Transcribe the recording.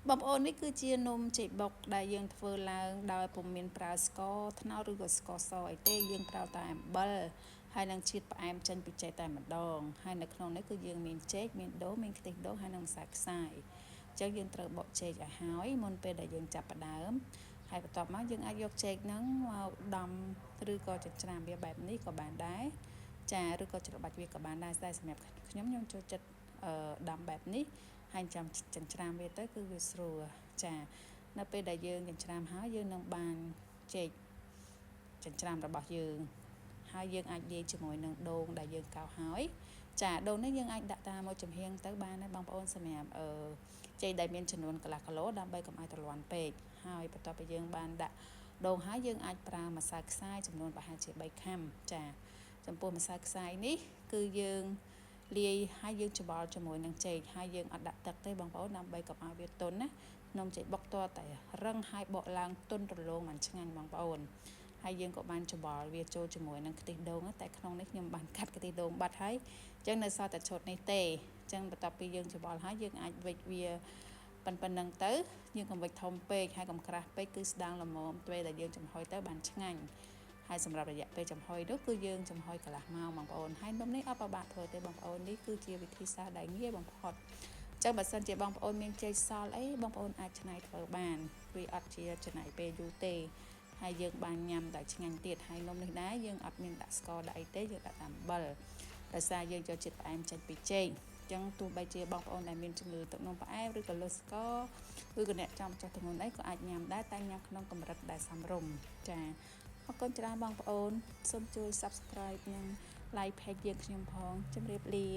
បងប្អូននេះគឺជានំចេកបុកដែលយើងធ្វើឡើងដោយពុំមានប្រើស្ករត្នោតឬក៏ស្ករសអីទេយើងប្រើតែអំបិលហើយនឹងជាតិផ្អែមចេញពីចេកតែម្ដងហើយនៅក្នុងនេះគឺយើងមានចេកមានដូងមានខ្ទិះដូងហើយនឹងម្សៅខ្សាយអញ្ចឹងយើងត្រូវបកចេកឲ្យហើយមុនពេលដែលយើងចាប់ផ្ដើមហើយបន្ទាប់មកយើងអាចយកចេកហ្នឹងមកដំឬក៏ចិញ្ច្រាំវាបែបនេះក៏បានដែរចាឬក៏ច្របាច់វាក៏បានដែរតែសម្រាប់ខ្ញុំចូលចិត្តដំបែបនេះហើយចាំចិញ្ច្រាំវាទៅគឺវាស្រួលចានៅពេលដែលយើងចិញ្ច្រាំហើយយើងនឹងបានចេកចិញ្ច្រាំរបស់យើងហើយយើងអាចលាយជាមួយនឹងដូងដែលយើងកោសហើយចាដូងនេះយើងអាចដាក់តាមមួយចំហៀងទៅបានដែរបងប្អូនសម្រាប់ចេកដែលមានចំនួនកន្លះគីឡូដើម្បីកុំឲ្យទ្រលាន់ពេកហើយបន្ទាប់ពីយើងបានដាក់ដូងហើយយើងអាចប្រើម្សៅខ្សាយចំនួនប្រហែលជា3ខាំចាចំពោះម្សៅខ្សាយនេះគឺយើងលាយហើយយើងច្បល់ជាមួយនឹងចេកហើយយើងអត់ដាក់ទឹកទេបងប្អូនដើម្បីកុំឲ្យវាទន់ណានំចេកបុកតតែរឹងហើយបកឡើងទន់រលោងមិនឆ្ងាញ់បងប្អូនហើយយើងក៏បានច្បល់វាចូលជាមួយនឹងខ្ទិះដូងតែក្នុងនេះខ្ញុំបានកាត់ខ្ទិះដូងបាត់ហើយអញ្ចឹងនៅសល់តែឈុតនេះទេអញ្ចឹងបន្ទាប់ពីយើងច្បល់ហើយយើងអាចវេចវាប៉ុណ្ណឹងទៅយើងកុំវេចធំពេកហើយកុំក្រាស់ពេកគឺស្ដាងល្មមពេលដែលយើងចំហុយទៅបានឆ្ងាញ់ហើយសម្រាប់រយៈពេលចំហុយនោះគឺយើងចំហុយកន្លះម៉ោងបងប្អូនហើយនំនេះអត់ពិបាកធ្វើទេបងប្អូននេះគឺជាវិធីសាស្ត្រដែលងាយបំផុតចឹងបើសិនជាបងប្អូនមានចេកសល់អីបងប្អូនអាចច្នៃធ្វើបានវាអត់ជាចំណាយពេលយូរទេហើយយើងបានញ៉ាំតែឆ្ងាញ់ទៀតហើយនំនេះដែរយើងអត់មានដាក់ស្ករដាក់អីទេយើងដាក់តែអំបិលដោយសារយើងយកជាតិផ្អែមចេញពីចេកចឹងទោះបីជាបងប្អូនដែលមានជំងឺទឹកនោមផ្អែមឬក៏លើសស្ករឬក៏អ្នកចំចុះទម្ងន់អីក៏អាចញ៉ាំដែរតែញ៉ាំក្នុងកម្រិតដែលសមរម្យចាអរគុណច្រើនបងប្អូនសូមជួយ Subscribe និង Like Page យើងខ្ញុំផងជម្រាបលា